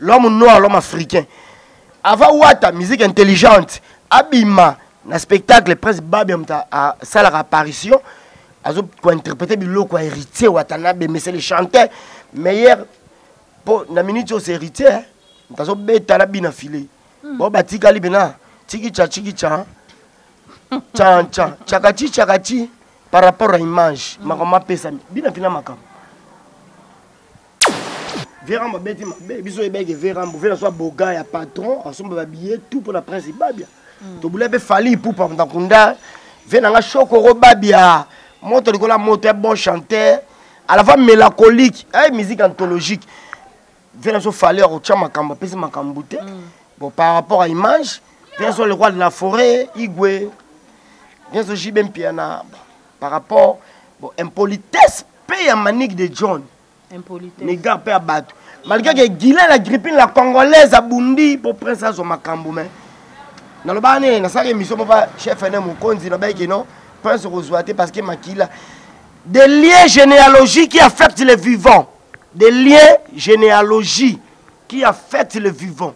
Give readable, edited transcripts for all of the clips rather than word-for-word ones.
l'homme noir, l'homme africain. Avant Wata, musique intelligente, Abima, dans le spectacle, Prince Babi a sa apparition, a interprété Biloko, héritier, Watanabe, mais c'est le chanteur meilleur. Pour la minute, c'est héritier, dans son bêta, la bina filé. Bon, bah, tika libena, tiki tcha, tchakati, par rapport à l'image, ma maman pesa, bina fina makam. Véran ma bête, biso ebeke Véran, Véran soit boga ya patron, ensemble va billet tout pour la Prince Babia. To boulé be fali pour pendant kunda, Véran nga chokoro Babia, monte de la moto bon chanteur, à la fois mélancolique, musique anthologique. Véran soit fali au chama kamba, pesa makambute. Bon par rapport à l'image, Véran soit le roi de la forêt, Igwe. Véran soit Jibem Piana par rapport bon impolitesse paye à manique de John. Les gars peuvent abattre. Malgré que Guilain la grippine la congolaise a bundi pour prendre ça sur ma camboume. Dans le bané, dans sa émission, papa chef mon konzi na baiki non, pense rezoiter parce que makila des liens généalogiques qui affectent les vivants. Des liens généalogiques qui affectent les vivants.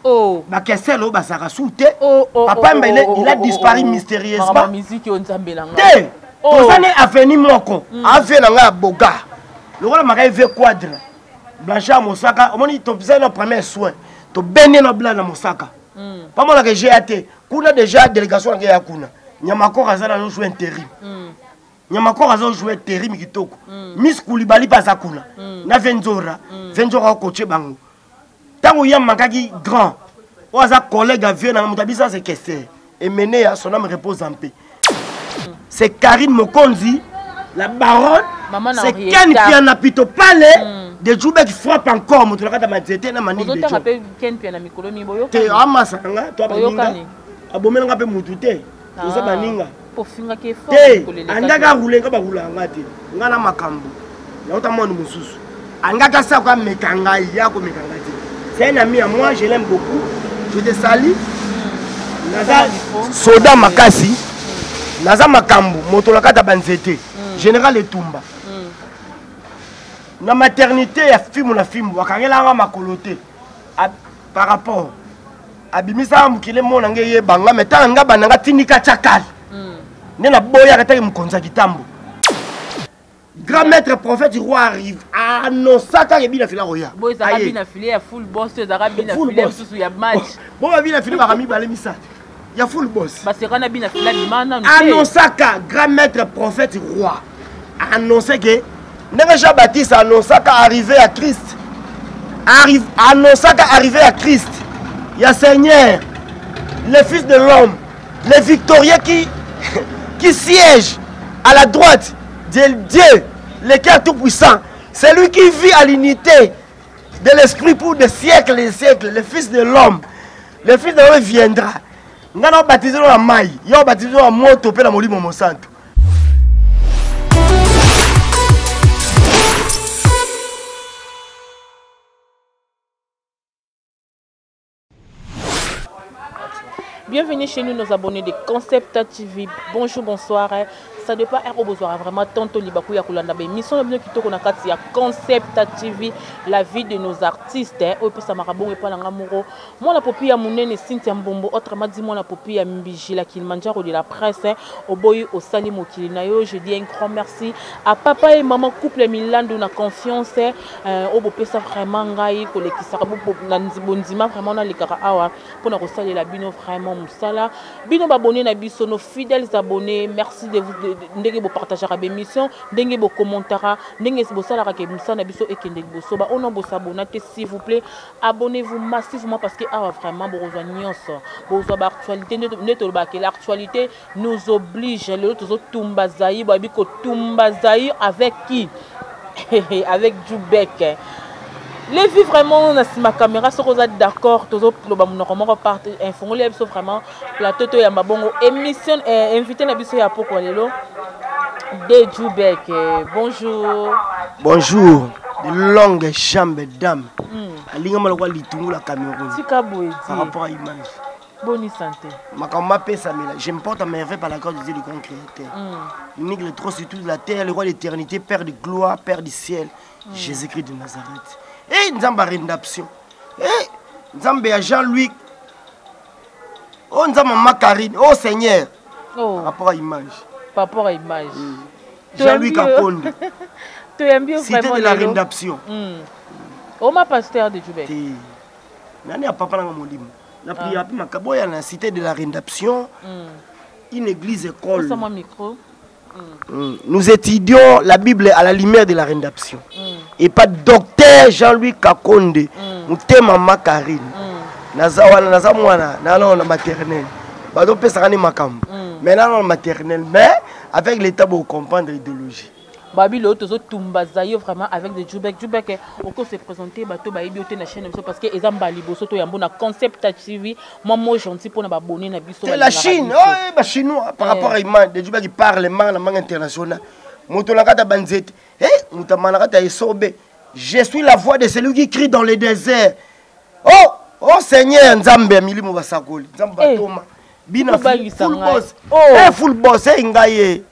Oh, bah qu'est-ce que là ça rasouté. Papa il a disparu mystérieusement. Musique on zambelanga. Té, on s'en est aveni moko, avena nga boga. Le roi m'a rêvé quadre. Blanchard Mosaka, on dit que tu as le premier soin. Tu as béni le blanc dans Mosaka. Pas mal que j'ai été. Kuna déjà délégation à Kuna. Nyamako Razana a joué intérim. Nyamako Razana a joué intérim kitoko. Miss Koulibaly pas à Kuna. Na Venzora. Venzora a coaché Bango. Tant que Yam Makaki grand. Oaza collègue à Vienne, Moutabisa c'est qu'est-ce et mené à son âme repose en paix. C'est Karine Mokonzi. La baronne, c'est Ken Piana Pito Palais de Djoubek qui frappe encore. Je vais te manique de Djoubek. Ken Piana Mikolomi Boyo. Tu es Amasanga, tu as Baninga. Abomena ngape mutute. Tu sais Baninga. Pour finir qui est fort. Angaga roule ngaba roula ngati. Ngana makambo. Na otamo no mususu. Angaga sa kwa mekanga yako mekanga ti. C'est un ami à moi, je l'aime beaucoup. Je te salue. Naza Soda Makasi. Naza makambo motolakata banzete. Général Etumba. La maternité, il y a film na film. Wakangela makolote. Par rapport à Bimisa Mukile Monangé Banga, mais Tanga Bananga Tinika Chakal. Nena Boya Kata Mkonza Kitambo. Grand maître prophète du roi arrive. Ah non, ça quand il y a fila roya. Boy, ça a bien filé, il y a full boss, ça a bien filé, il y a match. Bon, il y a filé par ami Balemisa. Il y a full boss. Parce que quand on a bien filé, Annosaka, grand maître prophète roi, annoncé que Jean-Baptiste Annosaka arrivé à Christ. Annosaka arrivé à Christ. Il y a Seigneur, le Fils de l'homme, le victorieux qui siège à la droite de Dieu, le cœur tout-puissant. C'est lui qui vit à l'unité de l'esprit pour des siècles et des siècles. Le Fils de l'homme. Le Fils de l'homme viendra. Nous avons baptisé dans la maille. Nous avons baptisé dans la moto pour la Molimo Monsanto. Bienvenue chez nous, nos abonnés de Concept TV. Bonjour, bonsoir. Ça ne pas être besoin vraiment tantôt libakou ya kulanda be mission bien kitoko na kati ya Concept TV, la vie de nos artistes au pesa marabon et pas la ngamuro moi la popi ya munene Cynthia Mbombo autrement dit moi la popi ya Mbiji la Kilimanjaro de la presse au boy au Sali Mokili na yo je dis un grand merci à papa et maman couple Milando na confiance au beau pesa vraiment ngai ko lekisaka bo na nzibondima vraiment na lekara awa pour na kosalela la bino vraiment musala bino abonnés na biso nos fidèles abonnés merci de vous ndenge bo partager la émission ndenge bo commentaire ndenge bo sala ka musana biso ekende boso ba ono bo s'abonner s'il vous plaît abonnez-vous massivement parce que vraiment bo rejoignons bo zo ba actualité neto ba que l'actualité nous oblige les autres tumba zaï ba biko tumba zaï avec qui avec Djoubek. Les vies vraiment dans ma caméra sont d'accord tous le bas normalement partir informer les vraiment plateau to ya mabongo émission invité na biso ya poko lelo de Djoubek. Bonjour. Bonjour. De longues jambes d'âme. Alinga malakwa litungu la Cameroun. Par rapport à l'image. Bonne santé. Je me porte à merveille par la grâce de Dieu, le grand créateur. L'unique, le trop sur toute la terre, le roi de l'éternité, Père de gloire, Père du ciel, Jésus-Christ de Nazareth. nzamba rédemption nzambe ya Jean-Louis nzamba Macarine Seigneur par rapport à image Jean-Louis Kakonde cité de la rédemption Oma pasteur de Djoubek nani a papa nanga molimo na prière makaboya na cité de la rédemption une église école nous étudions la Bible à la lumière de la rédemption et pas docteur Jean-Louis Kakonde mutema Macarine naza mwana na maternelle bado pesa ni makambo mais na maternelle mais avec l'état pour comprendre l'idéologie Babi l'autre tumba zayo vraiment avec des Djoubek on se présenter bateau baïbi au na chaîne parce que ezamba liboso to yambo na concept TV moi gentil pour na abonner na biso c'est la Chine chinois par rapport à image de Djoubek qui parle la langue internationale moto na kata banzete moto manaka ta esobe je suis la voix de celui qui crie dans le désert oh Seigneur nzambe milimo basakoli nzambe batoma bina full boss full boss ngaye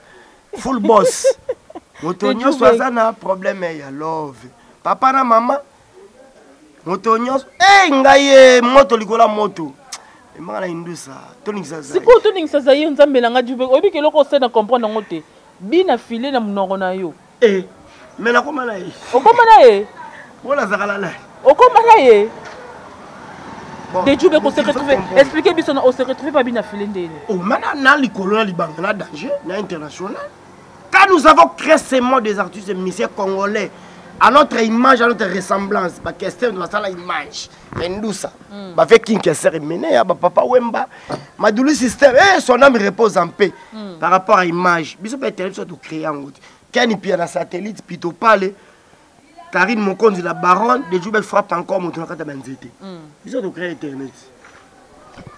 full boss moto nyonso aza na problème ya love papa na mama moto nyonso ngaye moto likola moto emanga na indusa toningisa za siko toningisa za yo nzambe nanga Djoubek obi ke loko se na comprendre ngote bina filé na munongo na yo mais na koma na ye okoma na ye wala zakala na okoma na ye de Djoubek on se retrouve expliquez biso on se retrouve pas bina filé ndene mana na likolo na libanga na danger na international. Quand nous avons créé ces mots des artistes et musiciens congolais, à notre image, à notre ressemblance, ma question de la salle image, Mendoussa, ma fait Kinkeser mené, papa Wemba, ma douleur système, son âme repose en paix par rapport à l'image. Bisous peut être surtout créé en route. Kenny Piana satellite, Pito Pale, Karine Mokonzi la baronne, de Djoubek frappe encore mon tour à Katabenzete. Bisous de créer Internet.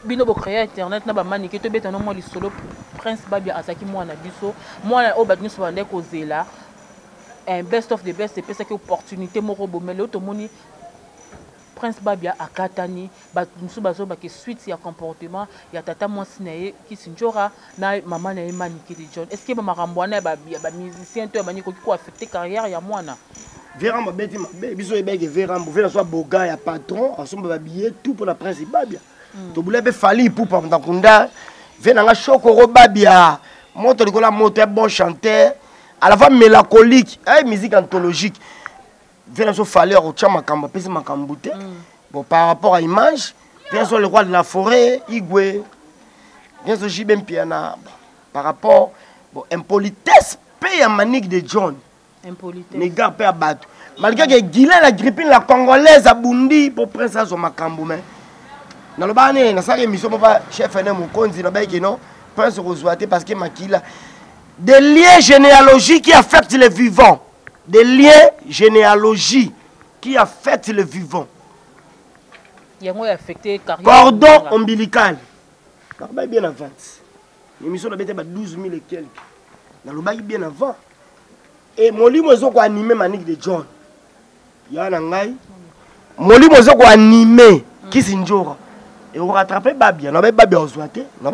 Bino bo créer internet na ba maniki to beta no mo li solo prince babia asaki mwana biso mwana o batni so bande ko zela un best of the best c'est que opportunité moko bomelo to moni prince babia akatani ba musu bazo ba ke suite ya comportement ya tata mwasi na ye ki sinjora na mama na ye maniki de John est-ce que ba marambwana ba musicien to ba niko ki ko affecter carrière ya mwana Véran babeti biso ebeke Véran bo vela so boga ya patron asomba ba billet tout pour la prince babia to boulebe fali pour par ndakunda venanga chokoro babia moto likola moto est bon chanteur à la fois mélancolique musique anthologique vena so fali au chama kamba pesi makambute bon par rapport à image vena so le roi de la forêt igwe vena so jibem piana par rapport bon impolitesse paye à Manique de John impolitesse les gars paye à battre malgré que Guilain la grippine la congolaise a bundi pour prince so makambo mais na lo bane na saka émission papa chef ene Mokonzi na baiki non prince Rozoaté parce que makila des liens généalogiques qui affectent les vivants des liens généalogiques qui affectent les vivants yango affecté carrière cordon ombilical na ba bien avant émission na bete ba 12 000 et quelques na lo baiki bien avant et molimo zo ko animer Manique de John ya na ngai molimo zo ko animer Kisinjora et on rattrape Babia, on a Babia Rozoaté, on a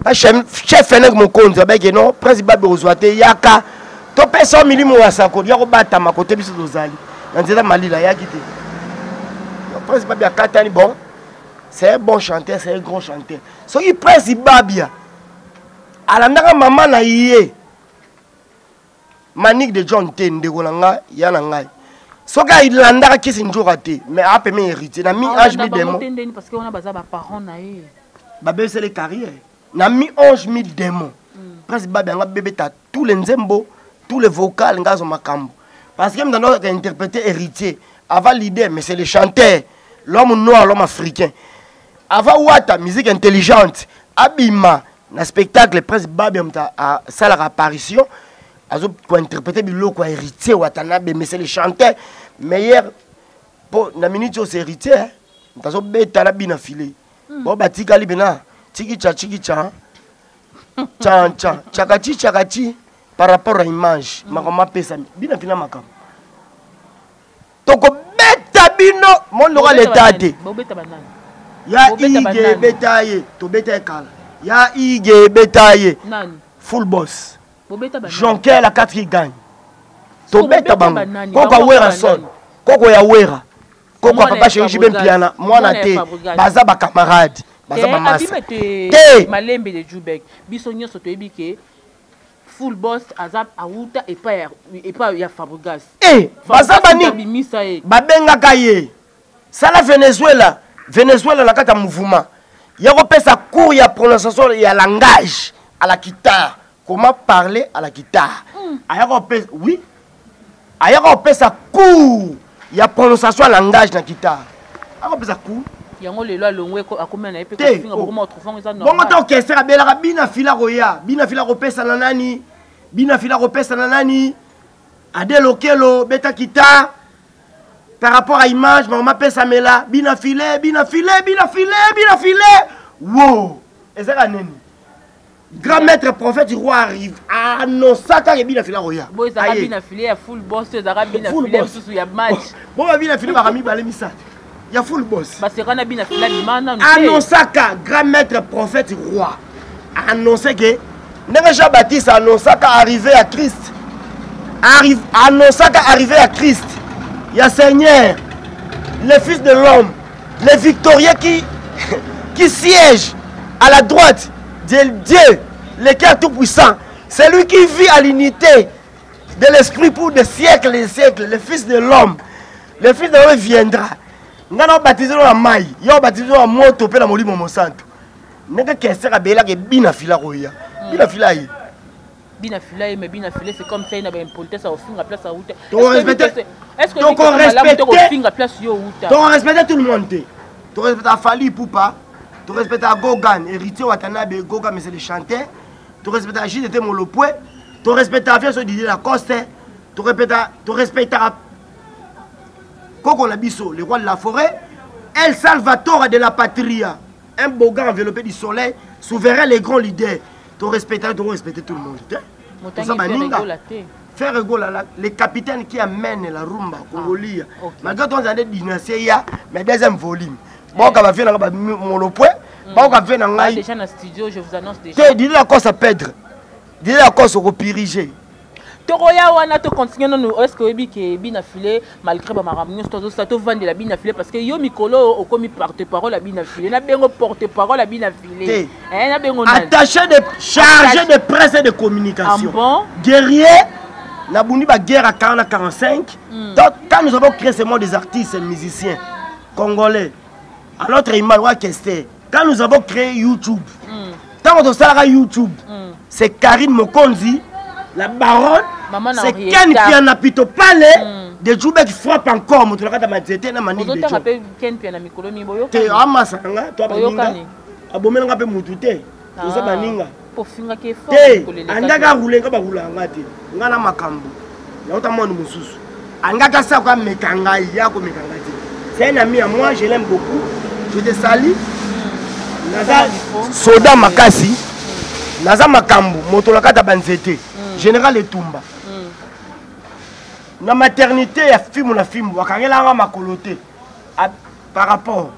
pas chef Fenech Mokonzi, avec non, prince Babia Rozoaté, Yaka, topé 100 millimètres ou à sa côte, Yako Bata, ma côté, Bissou Dozali, dans cette Mali, là, Yakité. Prince Babia Katani, bon, c'est un bon chanteur, c'est un grand chanteur. Ce qui prince Babia, à la nara maman na yé, Manique de John Ten, de Golanga, Yanangai. Ce gars il l'a qui s'est toujours raté, mais a pas hérité. Na mi âge mi démon. Parce qu'on a besoin de parents naïe. Babé c'est les carrières. Na mi ange mi démon. Presque babé nga bébé ta tous les nzembo, tous les vocales nga zo makambo. Parce que dans notre interpréter héritier, avant l'idée mais c'est le chanteur, l'homme noir, l'homme africain. Avant Wata musique intelligente, Abima na spectacle presque babé a ça la apparition. Azo pour interpréter biloko héritier Watanabe mais c'est le chanteur meilleur pour na minute c'est héritier ndazo beta la bina filé bon batika libena tiki cha chan chakati par rapport à image makoma pesa bina fina makam toko beta bino mon loka l'état ya ige betaye to beta kala ya ige betaye full boss Jonquer la 4 gagne. Tobeta bango. Koka wera son. koko ya wera koko papa chéri jibe mpiana mwana te baza ba camarade baza ba masa te malembe de Jubek biso nyonso toyebi ke full boss azap auta et pas ya Fabregas baza bani babengaka ye sala Venezuela na kata mouvement yako pesa cours ya prononciation ya langage à la guitare comment parler à la guitare ayako pesa oui ayako pesa cours ya prononciation ya langage na guitare ayako pesa cours yango lelo alongwe akomena na epe ko finga beaucoup autre fond ça non bongo to orchestre belaka bina fila roya bina fila kopesa na nani bina fila kopesa na nani adelokelo beta guitare par rapport à image maman pesa mela bina filé wow et ça neni grand maître prophète du roi arrive annosaka ke bina fila roya boy ça bina filé ya full boss ça bina filé susu ya match bon bina filé ba mi balé misat ya full boss parce que na bina filé bimana annosaka grand maître prophète roi annoncé que Nenge Jean-Baptiste annosaka arrivé à Christ annosaka arrivé à Christ ya Seigneur le fils de l'homme le victorieux qui siège à la droite de Dieu le cœur tout puissant c'est lui qui vit à l'unité de l'esprit pour des siècles et des siècles le fils de l'homme viendra. Ngana baptisé dans la maille, yo baptisé dans la moto pe na molimo mosanto. Nanga kese ka bela ke bina fila roya. Bina fila yi. Bina fila mais bina fila c'est comme ça il na ba impolitesse au finga place à outer. Est-ce que donc on respecte finga place yo outer. Donc on respecte tout le monde. Tu respectes Fali Poupa, tu respectes Gogan, héritier Watanabe Gogan mais c'est le chanteur. Tu respectes JDT Molopoué, tu respectes Fiaso Didier Lacoste, tu respectes Koko Labiso, le roi de la forêt, El Salvatore de la patria, un beau gars enveloppé du soleil, souverain les grands leaders. Tu respectes tout le monde. Faire rigolo, les capitaines qui amènent la rumba Congolia. Malgré ton année dynastie, mais deuxième volume. Bon, quand on va faire mon point, bon, on va faire déjà dans le studio, je vous annonce déjà. Dis la cause à perdre, dis la cause au piriger. Toroya wana to continue non est-ce que obi ke bina filé malgré ba maramnyo to vendre la bina filé parce que yo mikolo o komi porte-parole la bina filé na bengo porte-parole la bina filé na bengo attaché de chargé de presse et de communication guerrier na bundi ba guerre à 40 à 45 donc quand nous avons créé ce monde des artistes et musiciens congolais à notre image quand nous avons créé YouTube tant on a YouTube c'est Karine Mokonzi la baronne, c'est Ken qui en a plutôt parlé de Djoubek qui frappe encore. Je ne sais pas si tu as dit Ken qui en a mikolo mi boyo. Tu as masanga, tu as baninga. Abomena ngape mutute. Tu sais baninga. Pour finga qui est fort. Andaka rouler nga ba roulanga te. Nga na makambo. Na utamona mususu. Angaka sa kwa mekanga yako mekanga te. C'est un ami à moi, je l'aime beaucoup. Je te salue. Naza soda makasi. Naza makambo moto la kata banzete. Général Etumba. Na maternité ya film na film wakangela nga makolote par rapport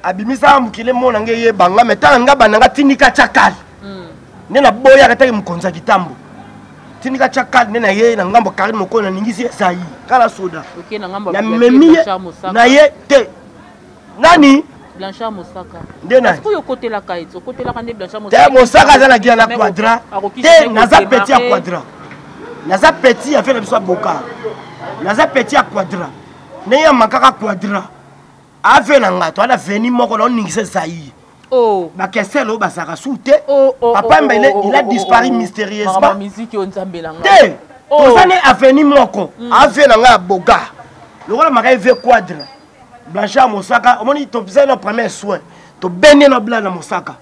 abimisa mukile mona ngeye banga metanga nga bananga tinika chakal nena boya kataki mukonza kitambo tinika chakal nena ye na ngambo Karine Mokona ningisi sai kala soda OK na ngambo na memiye na ye te nani Blanchard Mosaka. Est-ce que côté la caille, côté la cande Blanchard Mosaka. Te Mosaka za na gia na quadra. Te naza petit à quadra. Naza petit a fait le soit boka. Naza petit à quadra. Ne ya makaka quadra. A fait na ngato ala veni moko na ningise sayi. Oh, ba keselo ba saka soute. Papa mbele il a disparu mystérieusement. Ma musique on zambelanga. Te. Tosane a veni moko. A fait na nga boka. Le roi maka ve quadra. Blanchard Mosaka, on dit que tu as le premier soin. Tu as béni dans Blanchard Mosaka.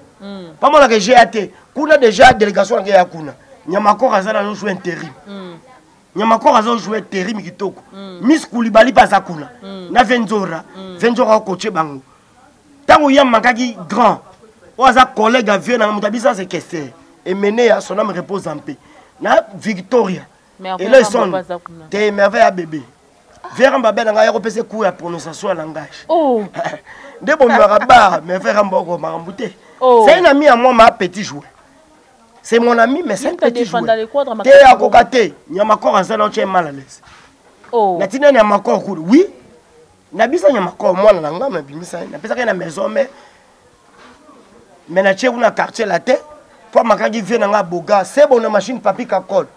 Pas mal que j'ai été. Kuna déjà délégation qui est à Kuna. Nyamako Razana a joué intérim. Nyamako Razana a joué intérim kitoko. Miss Koulibaly pas à Kuna. Na Venzora. Venzora coaché bango. Tant y a makaki grand. Oza collègue a vu na mutabisa c'est question. Et mené à son âme repose en paix. Na Victoria. Et là ils sont des merveilles à bébé. Vers un babé n'a pas repéré coup à prononciation à langage. Oh. Des bons marabas, mais vers un bon marabouté. C'est un ami à moi, ma petit joueur. C'est mon ami, mais c'est un petit joueur. T'es à Kokate, il y a ma corps à ça, tu es mal à l'aise. Oh. Natina na makor kuru. Oui. Na bisa nya makor mwana na ngama bimisa. Na pesa na maison mais na tche kuna quartier la tête. Pour makaki vient na boga, c'est bon na machine papi ka colle.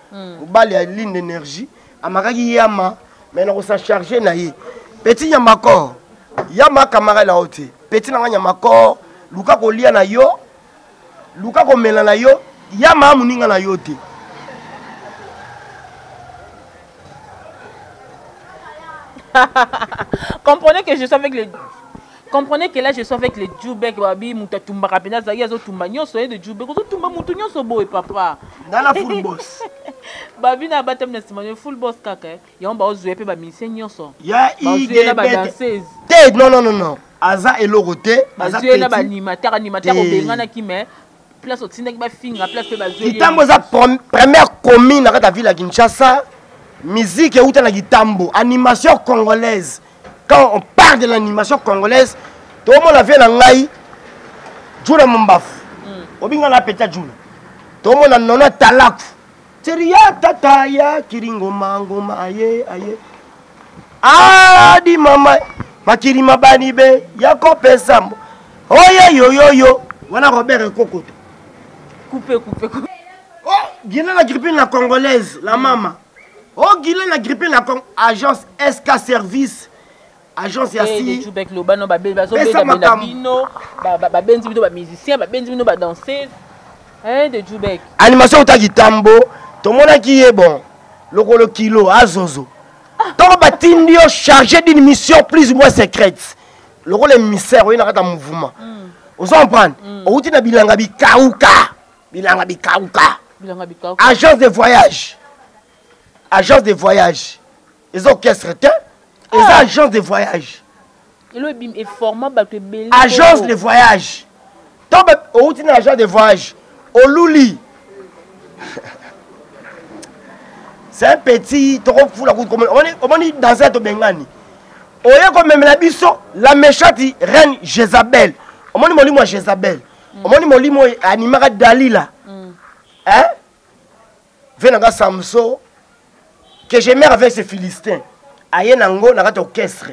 Bali ya ligne d'énergie. Amakaki yama mais na ko sa charger na yi. Petit nya makor. Yama kamara la hote. Petit na nya makor, luka ko lia na yo. Luka ko mela na yo. Yama muninga na yo te. Comprenez que je suis avec les... Comprenez que là je suis avec les Djoubek babi muta tumba kapena za yazo tumba nyoso de Djoubek zo tumba mutu nyoso boy papa dans la full boss babi na batem na simane full boss kaka ya on ba ozwe pe ba musicien nyoso ya ige ba danseuse te non aza elorote aza pe na ba animateur obengana ki me place otinda ki ba finga place pe ba zwe Kitambo za première commune à la ville à Kinshasa. Musique et outa na Kitambo, animation congolaise. Quand on parle de l'animation congolaise, tout le monde a vu la ngai Juna Mambaf. Obinga na peta Juna. Tout le monde a nona talaku. Teria tata ya kiringo mango aye aye. Ah di mama makiri mabani be yako pesa. Oye yo. Wana Robert Kokoto. Coupé. Oh, Guinée la grippe la congolaise, la maman. Oh, Guinée la grippe la agence SK Service. Agence Yassi. Djoubek Lobano ba bezo ba bino ba benzi bino ba musicien ba benzi bino ba danseuse. De Djoubek. Animation ta Kitambo, tout le monde qui est bon. Le kilo azozo. Donc ba tindio chargé d'une mission plus ou moins secrète. Le rôle émissaire, il y a un mouvement. Vous comprenez? On dit na bilanga bikauka. Agence de voyage. Agence de voyage. Les orchestres, les agences de voyage. Agence de voyage. Donc, on dit agence de voyage. Au Louli. C'est un petit. On est dans cette Bengani. On est comme même la méchante reine Jézabel. On est molimo Jézabel. On est molimo animara Dalila. Hein? Venanga Samso. Que j'aimais avec ces Philistins. Aïe nango na orchestre.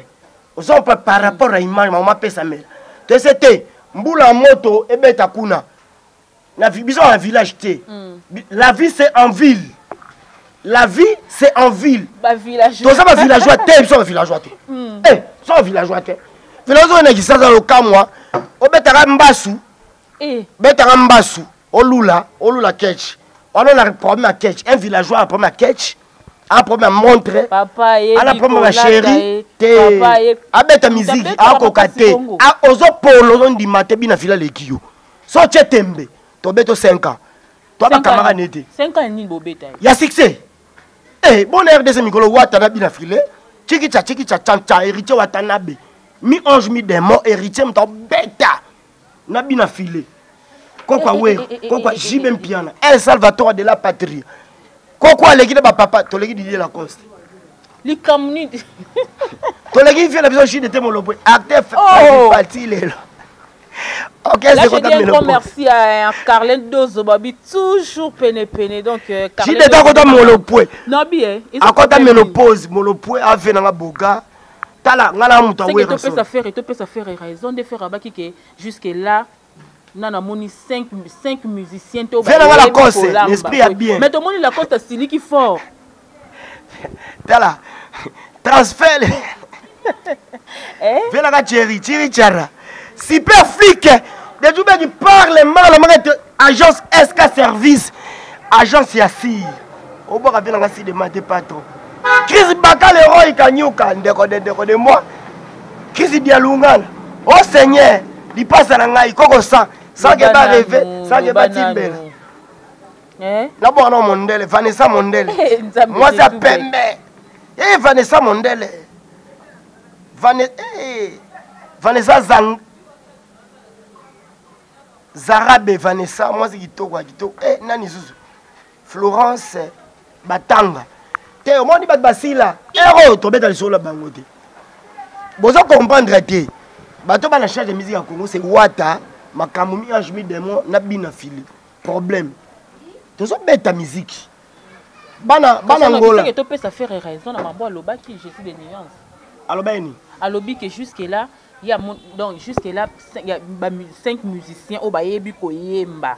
Ozo par rapport à image maman pesa mela. De c'était mbula moto ebeta kuna. Na biso en village té. La vie c'est en ville. La vie c'est en ville. Ba village. Tout ça ba villageois té, biso villageois té. Eh, so villageois té. Villageois na kisaza lo kamwa. Obeta mbasu. Beta mbasu. Olula catch. On a un problème à catch. Un villageois a un problème à catch. Un problème à montrer. Papa et un problème à chérie. Papa et abeta musique. A kokate. A ozo polo di mate bina fila lekio. So chetembe. To beto 5 ans. Toi ba camarade nete. 5 ans ni bobeta. Ya succès. Eh, bon RDC Mikolo Watana bina file. Chiki cha héritier Watanabe. Mi ange mi démon héritier mta beta. Na bina file. Kokwa Jibem Piana, El Salvatore de la patrie. Kokwa l'équipe de papa, tu l'équipe de Lacoste. Les communes. Tu l'équipe fait la vision de Témolopo. Acteur parti là. Ok, là, je dis un grand merci à Carlin Dozo Babi, toujours péné. Donc, Carlin Dozo. J'ai dit Molopo. Non, bien. À côté de Ménopause, Molopo a fait dans la boga. Tala, ngala muta wera. C'est que tu peux faire raison de faire Abaki que jusque-là. Non, on a 5 musiciens. Viens dans la course, l'esprit est bien. Mais tout le monde la course, c'est lui qui fort. Là, transfert. Viens dans la Thierry Tchara. Super flic. Des gens qui parlent mal, agence SK Service, agence Yassi. Au bord, viens dans la de maté patron. Chris Bakal, le roi, il kanyuka, de moi. Chris Dialungan. Oh Seigneur, il passe à la Koko sang. Ça qui va rêver, ça qui va timber. D'abord, non, Mondele, Vanessa Mondele. Moi, c'est Pembe. Eh, Vanessa Mondele. Vanessa Zarabe, Vanessa, moi, c'est Kitoko. Eh, Nani Zouzou. Florence Batanga. Te, au moins, il va te basila. Héros, tu vas dans le sol là-bas. Vous comprendre, bato ba la charge de musique à Congo c'est Wata makamumi ange mi démon na bina fili problème tous bête musique bana ngola que tu ça faire raison na mambo aloba qui je suis des nuances aloba ni alobi que jusque là il y a donc jusque là il y a 5 musiciens au bayebi koyemba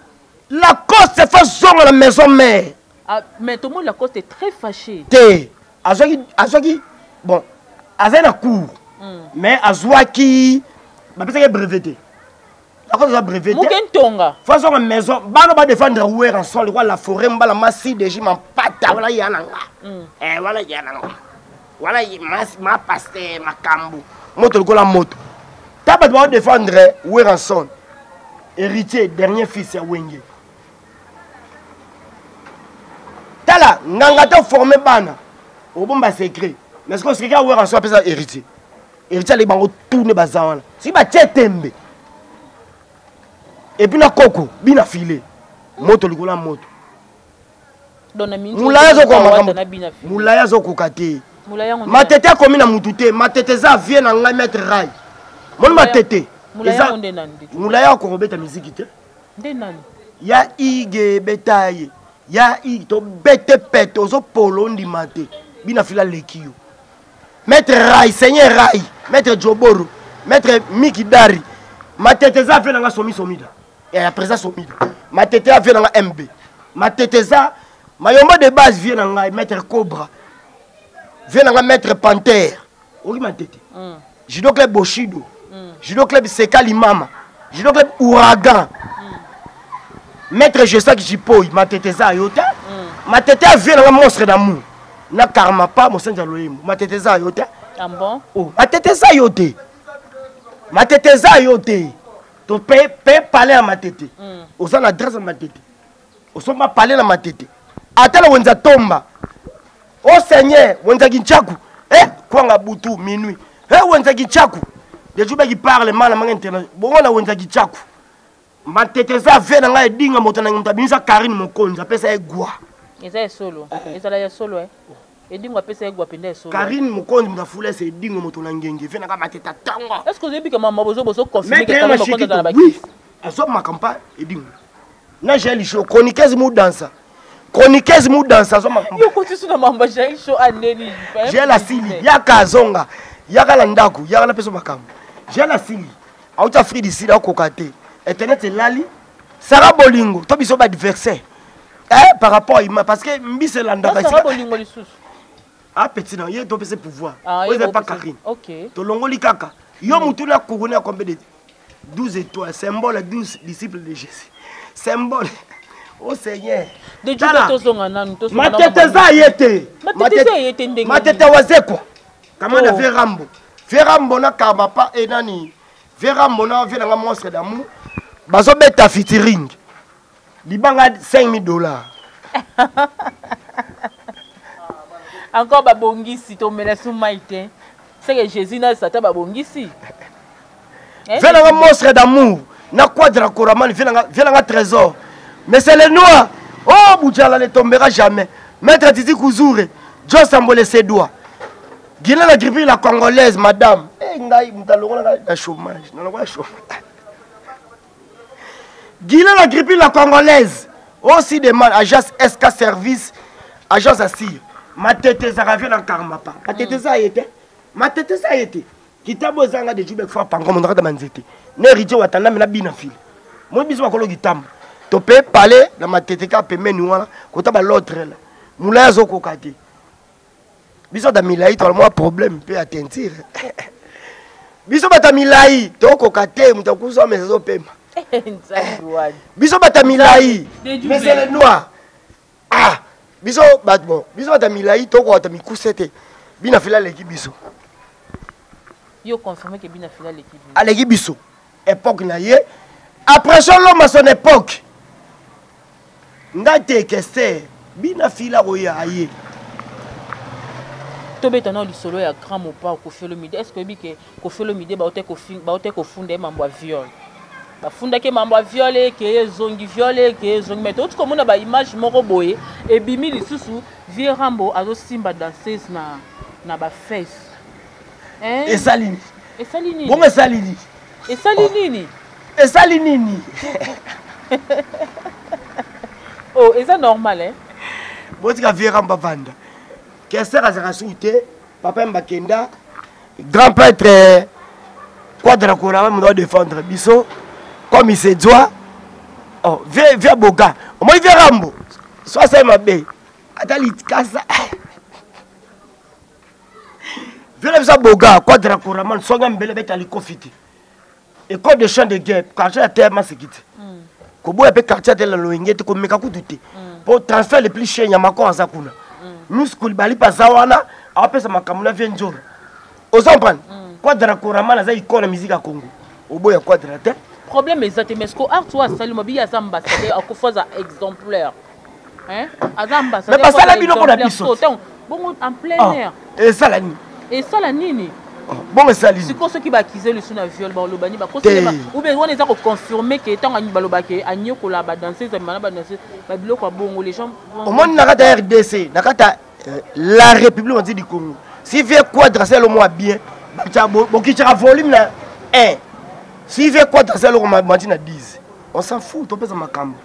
Lacoste fait son à la maison mère. Ah, mais tout le monde Lacoste est très fâché. Azwaki, bon, Azen a cours, mais Azwaki, ma personne est brevetée. Lacoste est brevetée. Moukentonga. Façon à la maison, bah va défendre Ouer en sol, la forêt, la massi de j'y m'en pata, voilà yananga. Voilà yananga. Voilà ma paste, ma cambo. Moto le la moto. T'as pas de défendre Ouer en sol. Héritier, dernier fils, c'est Wenge. Tala, n'angata formé bana. Au bon bas secret. Mais ce qu'on se regarde, on soit ça héritier. Héritier, les bango tourne bazawana. Si ba tembe. Et puis na coco, bina filé. Moto likola moto. Moulaya zo kwa makambo. Moulaya zo kokate. Ma tete a commis na mutute. Ma tete za vient na ngai mettre rail. Mon ma tete. Moulaya ko robeta musique te. Ndenani. Ya ige betaye. Ya ige to bete pete ozo polo ndi mate. Bina fila lekio. Maître Rai, Seigneur Rai, Maître Joboro, Maître Mikidari. Ma tete za vient nga somi somida. Et après ça somida. Ma tete a vient nga MB. Ma tete za mayomba de base vient nga Maître Cobra. Vient nga Maître Panther. Oki ma tete. Judo Club Boshido. Judo Club Sekali Mama. Judo Club Ouragan. Maître Jesak Jipoy, ma tete za yote. Ma tete vient nga monstre d'amour. Na karma pas mon senja loyemo. Ma tete za yote. Ah bon? Oh, ma tete za yote. Ma tete za yote. To pe parler à ma tete. Oza na adresse à ma tete. Oso ma parler à ma tete. Atala wenza tomba. Oh Seigneur, wenza kinchaku. Kwanga butu minuit. Wenza kinchaku. De juba qui parle mal à internet. Bon na wenza kinchaku. Ma tete za ve na nga edinga moto na ntabinisa Karine Mokonza pesa egwa. Eza solo. Eza la solo edinga pesa egwa penda solo. Karine Mokonza mtafula se edinga moto na ngenge ve na ka mateta tanga. Est-ce que vous avez dit que maman bozo confirmer que Karine Mokonza dans la baki? Oui. Aso ma campagne edinga. Na j'ai show chroniqueuse mu dansa. Chroniqueuse mu dansa so ma. Yo kuti suna mamba j'ai show aneni. J'ai la sili ya kazonga. Ya kala ndako, ya kala peso makambo. J'ai la sili. Auta free d'ici là kokate. Internet est lali. Sarah Bolingo, toi biso ba adversaire. Par rapport à Ima, parce que Mbi c'est l'anda. Sarah Bolingo les sous. Ah petit non, il doit passer pouvoir. Il n'est pas Karine. OK. To longoli kaka. Yo mutuna couronné à combien de 12 étoiles, symbole 12 disciples de Jésus. Symbole. Oh Seigneur. De Dieu to zonga nanu to. Ma tete za yete. Ma tete wazeko. Comment on fait Rambo? Fait Rambo na kama pa et nani. Fait Rambo na vient na monstre d'amour. Bazo beta featuring. Libanga $5,000. Encore babongisi to mena soumaite. C'est que Jésus na sata babongisi. Vient na monstre d'amour. Na quadra coraman vient na trésor. Mais c'est le noir. Oh Boudjala ne tombera jamais. Maître Titi Kouzoure. John Sambole ses doigts. Guinée la grippe la congolaise madame. Ngai mtalonga na chômage. Na la chômage. Guinée la grippe la congolaise. Aussi demande agence SK Service, agence Assir. Ma tête ça revient dans karma pas. Ma tête ça été. Ma tête ça été. Kitabo zanga de jubek fa pango mon dans manzete. Ne rije watanda mena bina file. Moi biso makolo kitamba. To pe parler dans ma tête ka pemeni wana kota ba l'autre là. Moulaya zo kokate. Biso da milai to moi problème pe attentir. Biso bata milai to kokate mutakusa mezo pema. Biso bata milai mais c'est le noir. Ah biso batbo biso bata milai to ko bata mikusete bina fila l'équipe biso. Yo confirmé que bina fila l'équipe. À l'équipe biso époque na ye après l'homme à son époque. Ngate kester bina fila roya aye. Tobeta na lisolo ya grand mopa ko fait le midi. Est-ce que bi que ko fait le midi ba ote ko funda mambo viol. Bafundaki mambo violé ke zongi violé ke zongi mais tout comme on a ba image moko boye et bimi lisusu vie Rambo azo simba danseuse na ba face et salini bon salini et salini oh et ça normal hein botika viera mbavanda kester azaka souté papa mbakenda grand prêtre Quadra Kourama me doit défendre biso comme il se doit. Oh viens boga moi viens rambo soit ça ma bé atali kasa viens ça boga Quadra Kourama songa mbele beta li confité école de champ de guerre quartier à terre ma sécurité kobo ya pe quartier de la loingete ko meka kututé pour transfert le plus cher Nyamako azakuna nous school bali pazawana apesa makamuna vient njoro ozomprendre Quadra Kourama na za icône musique à Congo obo ya Quadra te problème exact mais ce que art toi Salima bi ya ambassadeur akofaza exemplaire hein ambassadeur mais pas ça la bino ko na biso bon en plein air et ça la ni nini bon ça li c'est quoi ceux qui va accuser le suna viol ba lobani ba kosema ou bien on est à confirmer que tant ani baloba ke anyo ko la ba danser ça ba danser ba biloko bongo les gens au monde nakata RDC nakata la République du Congo si vient Quadra c'est le moins bien bon qui tira volume là 1 si vient Quadra c'est le moins na 10 on s'en fout on peut ça makambo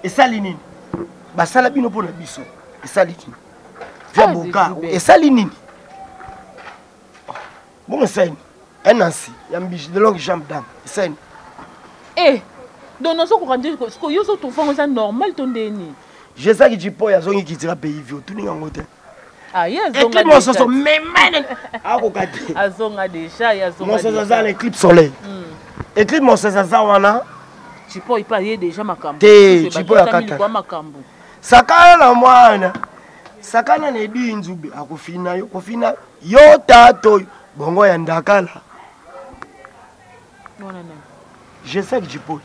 et ça linini ba sala bino pour na biso et ça linini vient boka et ça linini bon c'est un ainsi yambi de longue jambe dame c'est donc nous sommes rendus ce que yo so to fond ça normal ton deni je sais que tu peux ya zongi qui tira pays vieux tout ni ngote ah yes donc les morceaux sont même ah kokate azonga déjà ya zonga morceaux ça l'éclipse soleil éclipse morceaux ça wana tu peux y parler déjà makambo tu peux akata makambo sakana na mwana sakana na ebi nzube akufina yo kufina yo tato bongo ya ndakala je sais que tu peux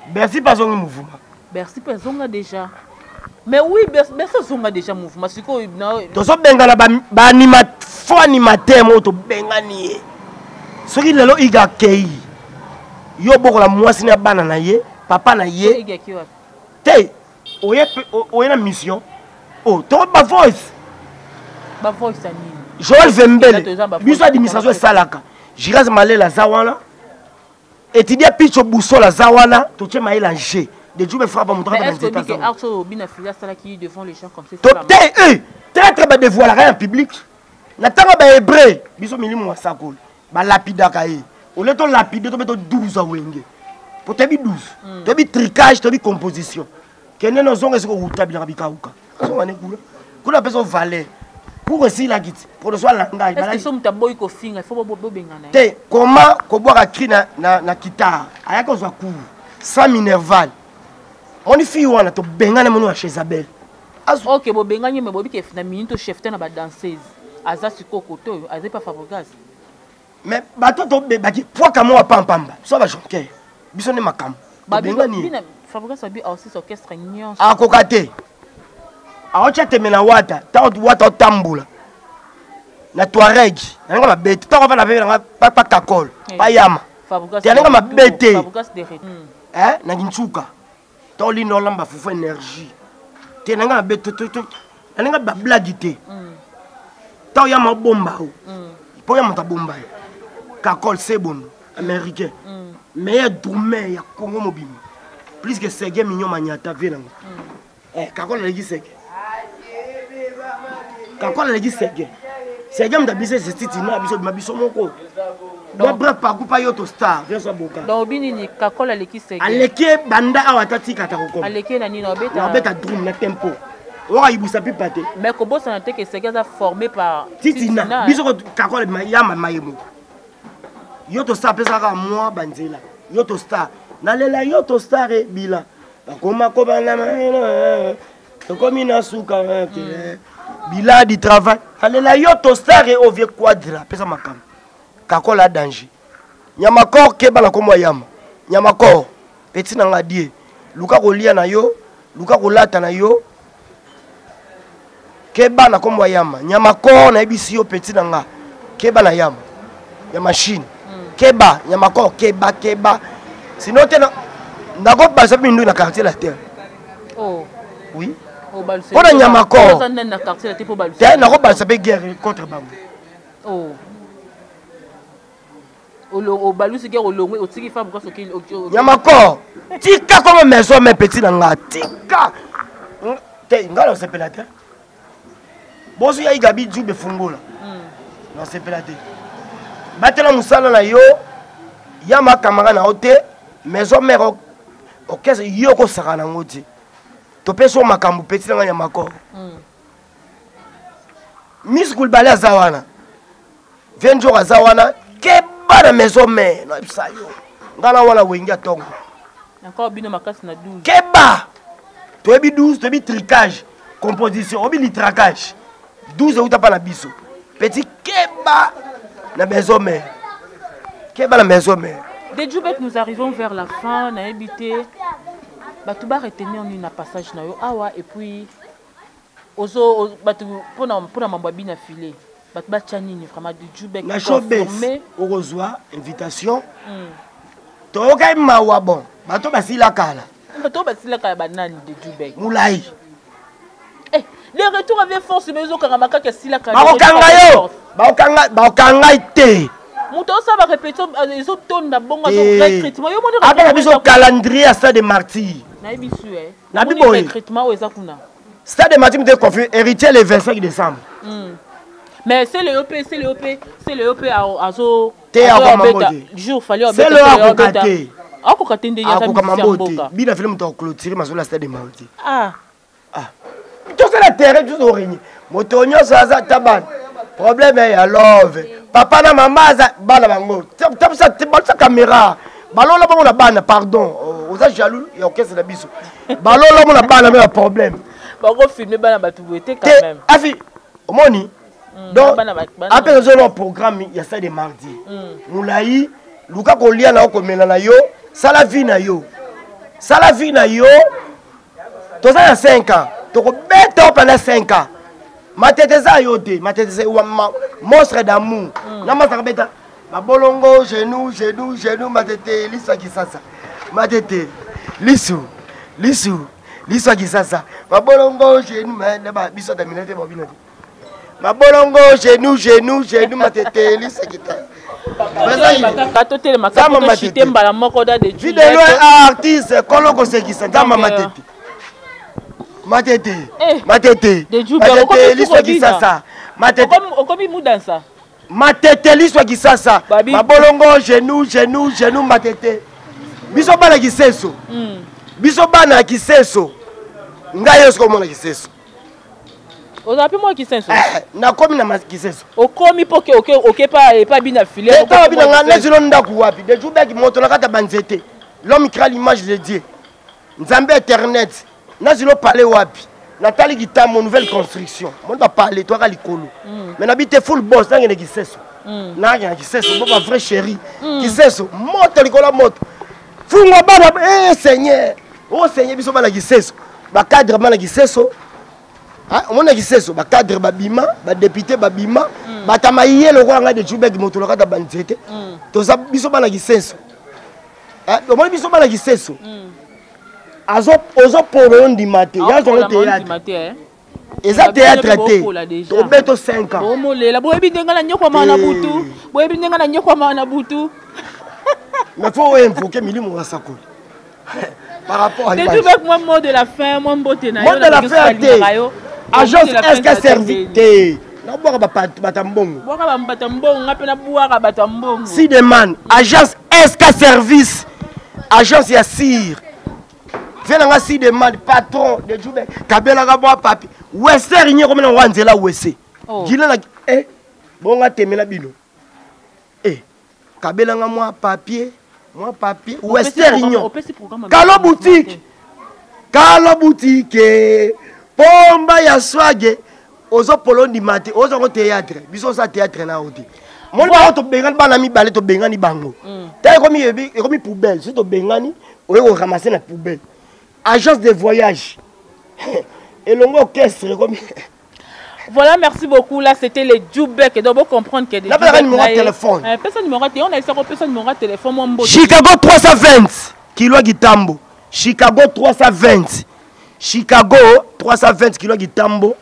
Bercy pas un mouvement Bercy pas zonga déjà mais oui Bercy zonga déjà mouvement c'est quoi to so bengala ba animateur moto bengani soki lelo iga kei yo bokola mwasi na bana na ye papa na ye te oye na mission oh to ba voice ani Joël Vembele biso administration salaka Giraz Malela zawana étudier pitch Boussola zawana to tche maïla G de Dieu me frappe mon travail dans les États-Unis Arto bina filia sala qui devant les gens comme ça très très dévoiler rien en public na tanga ba hébreu biso milimu wa sakol ba lapida kaye au lieu de lapider to beto 12 awenge pour te bi 12 te bi tricage te bi composition kene no zonga siko utabila bikauka zonga ne kula kuna pesa valeur pour aussi la guide pour le soir langage est-ce que somme taboy ko finga il faut bobo bengana te comment ko boire cri na guitare aya ko za cour sans minerval on fi wana to bengana mono chez Isabelle OK bo bengani me bobi ke na minute chef te na ba danseuse aza sikoko to aza pas Fabregas mais bato to ba ki poa kamo pampamba so ba jonker biso ne makam ba bengani Fabregas abi aussi orchestre nyonso akokate aocha temena wata tambula na Touareg nanga mabete to va na pa kakol pa yama Fabregas nanga mabete Fabregas de na ginchuka to lino lamba fufu énergie te nanga mabete nanga ba blague te to yama bomba po yama ta bomba kakol c'est bon américain meilleur drummer ya Congo mobile plus que Serge Mignon Magnata venanga kakol legi seke Kakol legi seke Serge mda bise se titi na biso moko donc bref pas coupa yo to star viens so boka donc bini ni Kakol legi seke aleke banda awa tati kata ko aleke na nino beta drum na tempo ora ibusa pi pate mais ko bossa na te que Serge a formé par titi na biso Kakol ya mayemo yo to star pesa ka moi banzela yo to star na lela yo to star e bila bakoma ko bana comme une souka bila du travail alela yo to star et au vieux Quadra pesa makam Kakol a danger Nyamakor ke bala ko moyama Nyamakor petit na ngadie luka ko lia na yo luka ko lata na yo ke bana ko moyama Nyamakor na ebisi yo petit na nga ke bana yama ya machine keba Nyamakor keba sinon te na ko basa bindu na quartier la terre oh oui pour la Nyamakor te na ko basa be guerre contre bango oh o balusi guerre o longwe o tiki fa pourquoi ce qu'il Nyamakor tika comme maison mais petit na nga tika te ngala osepela te boso ya igabi jube fungola na osepela te batela musala na yo ya makamaka na yo te maison mère okese yo kosaka nango te topesi o makambo peti nanga ya makoro Miss Kulbale aza wana 20 jours aza wana keba na maison mère na bisa yo ngala wana wengi atongo encore bino makasi na 12 keba toyebi 12 toyebi tricage composition obi litracage 12 euta pa na biso petit keba na maison mère keba na maison mère. Des Djoubek, nous arrivons vers la fin, on a habité. Batouba retenir en une passage na yo awa et puis ozo batu pona mambabi na filé. Batouba tchanini vraiment du Djoubek confirmé au reçoit invitation. Toka mawa bon. Bato basila kala. Bato basila kala banani de Djoubek. Moulay. Eh, les retours avaient force mais ozo karamaka ke sila kala. Baokanga ite. Muto ça va répéter les autres tonnes de bon traitement. Yo moni après biso calendrier à stade de martyr. Na bisu eh. Na biboy traitement o ezakuna. Stade de martyr me confie héritier le 25 décembre. Mais c'est le OP azo jour fallait c'est le akokate. Akokate ndenge ya mboka. Bina film to clôturer maso la stade de martyr. Ah. Tout ça la terre tout origné. Motonyo ça taban. Problème est à love. Papa na maman za bana bango. Tap ça caméra. Ballon là bon la bana pardon. Aux jaloux et OK c'est la biso. Ballon là mon la bana mais problème. Bango filmer bana batouete quand même. Afi omoni. Donc après le programme il y a ça de mardi. Moulayi luka ko lia na ko mena na yo, sala vie na yo. Sala vie na yo. Toi ça 5 ans. Tu ko bête pendant 5 ans. Mateteza yote, mateteza monstre d'amour. Na masaka beta. Babolongo genou matete liswa kisasa. Matete lisu liswa kisasa. Babolongo genou ba biso da minete bobina. Babolongo genou matete liswa kisasa. Katote makako chite mbala moko da de Jude. Vidéo artiste koloko sekisa ndama matete. Matete de Djoubek liswa kisasa matete okomi mudansa matete liswa kisasa babolongo genou matete biso bana kiseso biso bana kiseso ngai yeso komona kiseso ozapi mo kiseso na komi na kiseso okomi poke oke pa bina filet okomi bina ngana zilo ndaku wapi de Djoubek moto na kata banzete l'homme crée l'image de Dieu nzambe internet Nazilo parler wapi Nathalie Guita mon nouvelle construction mon va parler toi à l'icolo mais n'habite full boss n'a rien qui sait ça n'a rien qui sait ça mon vrai chéri qui sait ça moto l'icolo moto fou moi bana Seigneur oh Seigneur biso bana qui sait ça ba cadre bana qui sait ça ah on a qui sait ça ba cadre ba bima ba député ba bima ba tamaïe le roi de Djoubek moto le kata banzete to ça biso bana qui sait ça ah on biso bana qui sait ça Ozo polo ndi maté, ya zo théâtre. Eza théâtre té. To beto 5 ans. O molela, boyebi ndenga na nyoko mana butu. Boyebi ndenga na nyoko mana butu. Mais faut invoquer milimo wasakoli. Par rapport à l'image. Djoubek moi mot de la fin, moi mbote na yo. Mot de la fin té. Agence SK Servité. Na boka batambongo. Boka batambongo, ngapena boka batambongo. Si demande, agence SK Service. Agence ya Sir. Venanga si demande patron de Djoubek kabela ka bo papi wese rinye comme na wanzela wese gila na bonga temela bino kabela nga moi papier wese rinye kalo boutique pomba ya swage ozo polondi mate ozo ko théâtre biso sa théâtre na oti mon ba to bengani bana mi balé to bengani bango tay comme poubelle si to bengani o ramasser na poubelle agence de voyage et l'ongo orchestre comme voilà merci beaucoup là c'était les Djoubek et donc vous comprendre que des là pas numéro de téléphone personne numéro on a essayé personne numéro de téléphone mon Chicago 320 kilo gitambo Chicago 320 kilo gitambo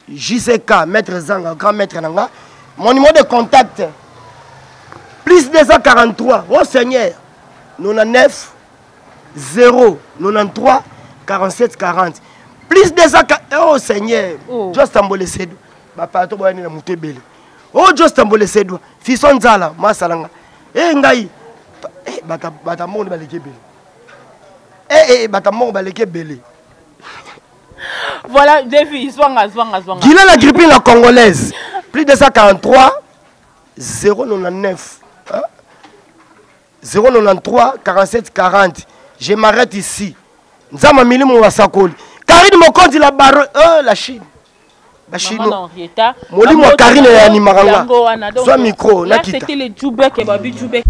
JCK maître Zanga grand maître nanga mon numéro de contact plus 243 oh Seigneur 99 0 93 47 40 Plus de ça, oh Seigneur, juste Tambole Sedou. Papa, tu vas aller monter belle. Oh, juste Tambole Sedou. Fisson Zala, Masalanga. Eh, Ngaï. Eh, Batamon de Baleke Belle. Batamon Baleke Belle. Voilà, défi, zwanga. Guinée la grippe la congolaise. Plus de 143, 099. 093 47 40. Je m'arrête ici. Nzama Milimo Wasakoli. Karine Mokondi la baron. La Chine. La Chine. Molimo Karine ya Nimaranga. Soit micro. Là, c'était le Djoubek et Babi Djoubek.